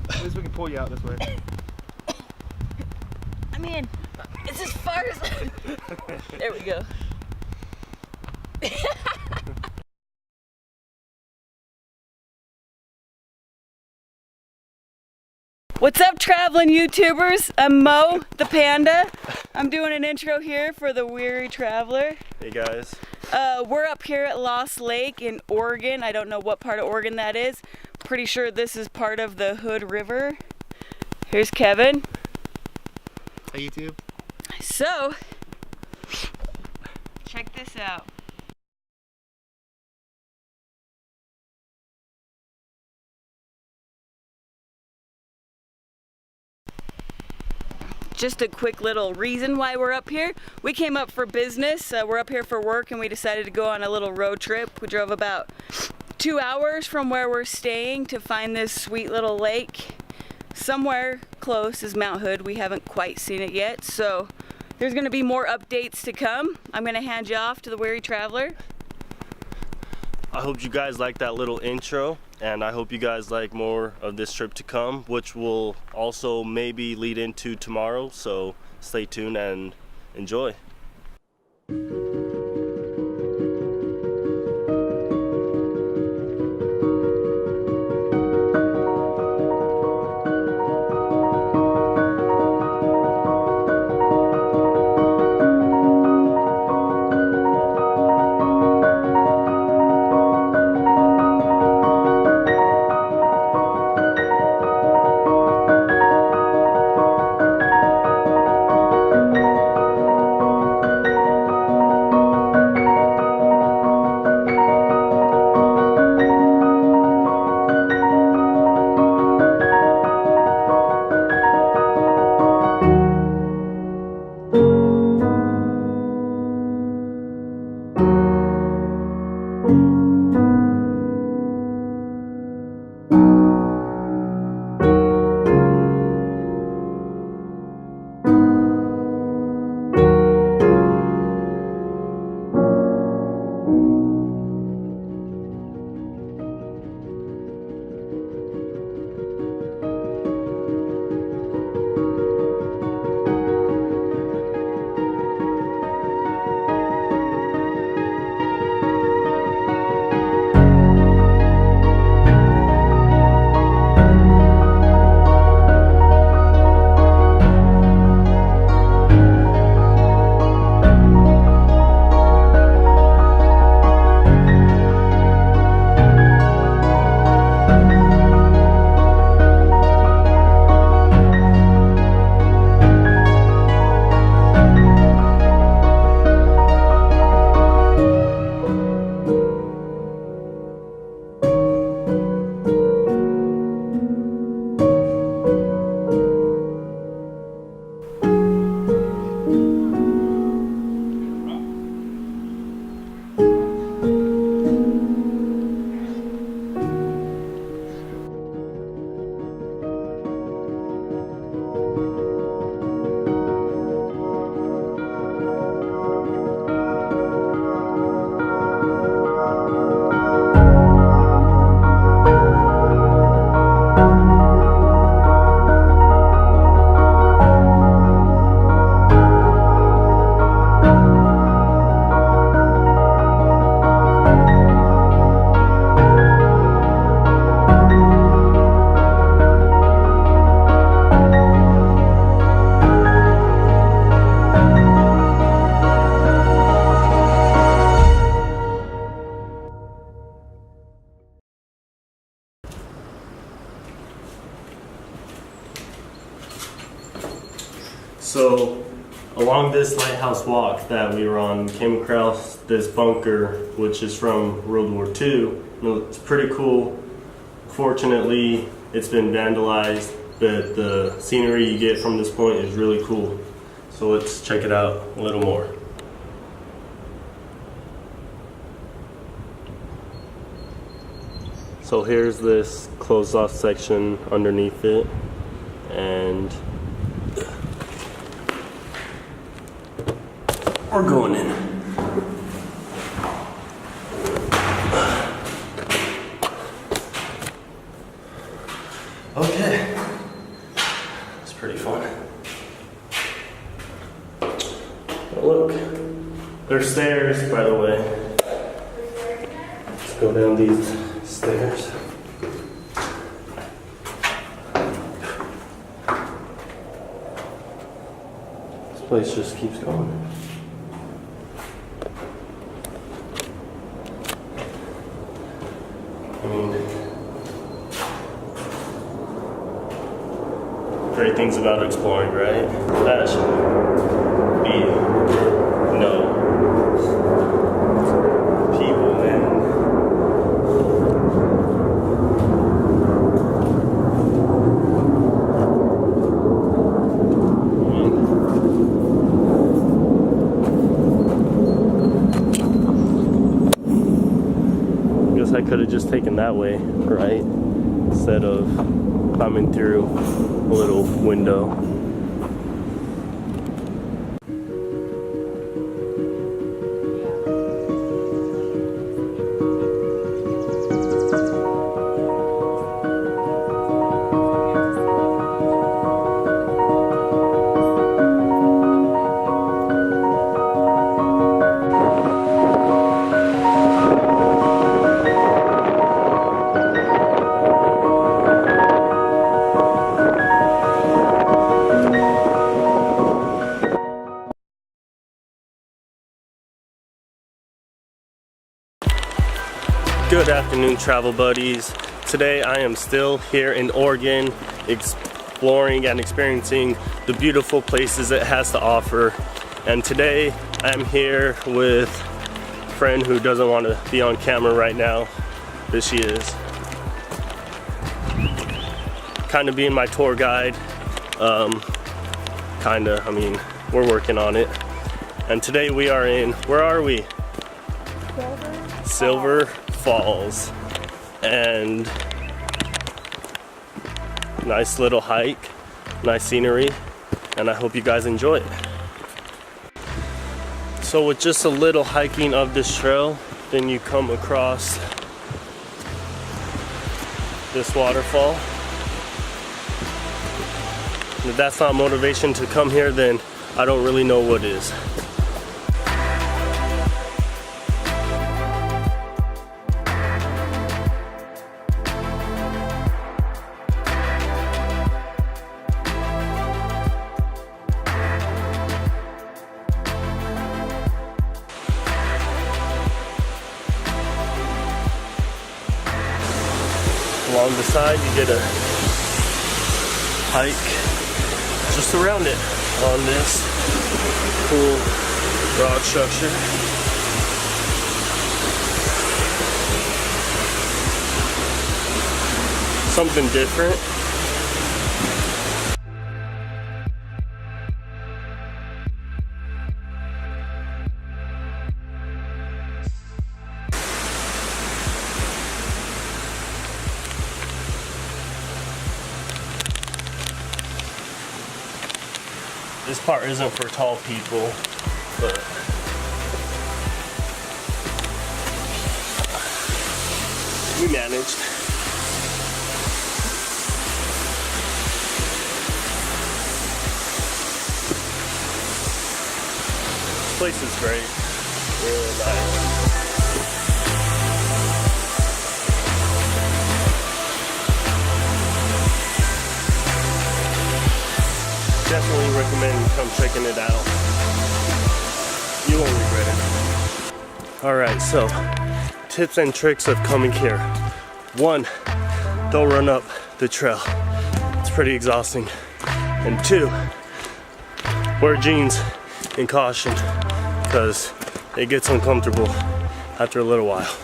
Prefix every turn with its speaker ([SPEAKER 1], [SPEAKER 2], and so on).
[SPEAKER 1] At least we can pull you out this way.
[SPEAKER 2] I mean, it's as far as... There we go. What's up, traveling YouTubers? I'm Mo, the panda. I'm doing an intro here for the Weary Traveler.
[SPEAKER 3] Hey guys.
[SPEAKER 2] We're up here at Lost Lake in Oregon. I don't know what part of Oregon that is. Pretty sure this is part of the Hood River. Here's Kevin.
[SPEAKER 1] Hey YouTube.
[SPEAKER 2] So, check this out. Just a quick little reason why we're up here. We came up for business. We're up here for work and we decided to go on a little road trip. We drove about 2 hours from where we're staying to find this sweet little lake. Somewhere close is Mount Hood. We haven't quite seen it yet, so there's gonna be more updates to come. I'm gonna hand you off to the Weary Traveler.
[SPEAKER 3] I hope you guys like that little intro, and I hope you guys like more of this trip to come, which will also maybe lead into tomorrow, so stay tuned and enjoy. So along this lighthouse walk that we were on, we came across this bunker, which is from World War II. It's pretty cool. Fortunately, it's been vandalized, but the scenery you get from this point is really cool. So let's check it out a little more. So here's this closed off section underneath it, and we're going in. Okay. It's pretty fun. But look, there's stairs, by the way. Let's go down these stairs. This place just keeps going. I mean, great things about exploring, right? That should be no people in. Guess I could have just taken that way, right? Instead of climbing through a little window. Good afternoon, travel buddies. Today I am still here in Oregon, exploring and experiencing the beautiful places it has to offer. And today I'm here with a friend who doesn't want to be on camera right now, but she is. Kind of being my tour guide. I mean, we're working on it. And today we are in, where are we? Silver Falls. And nice little hike, nice scenery, and I hope you guys enjoy it. So with just a little hiking of this trail, then you come across this waterfall. And if that's not motivation to come here, then I don't really know what is. Along the side, you get a hike just around it on this cool rock structure. Something different. This part isn't for tall people, but we managed. This place is great, really nice. Definitely recommend come checking it out. You won't regret it. Alright, so tips and tricks of coming here. 1, don't run up the trail. It's pretty exhausting. And 2, wear jeans and caution because it gets uncomfortable after a little while.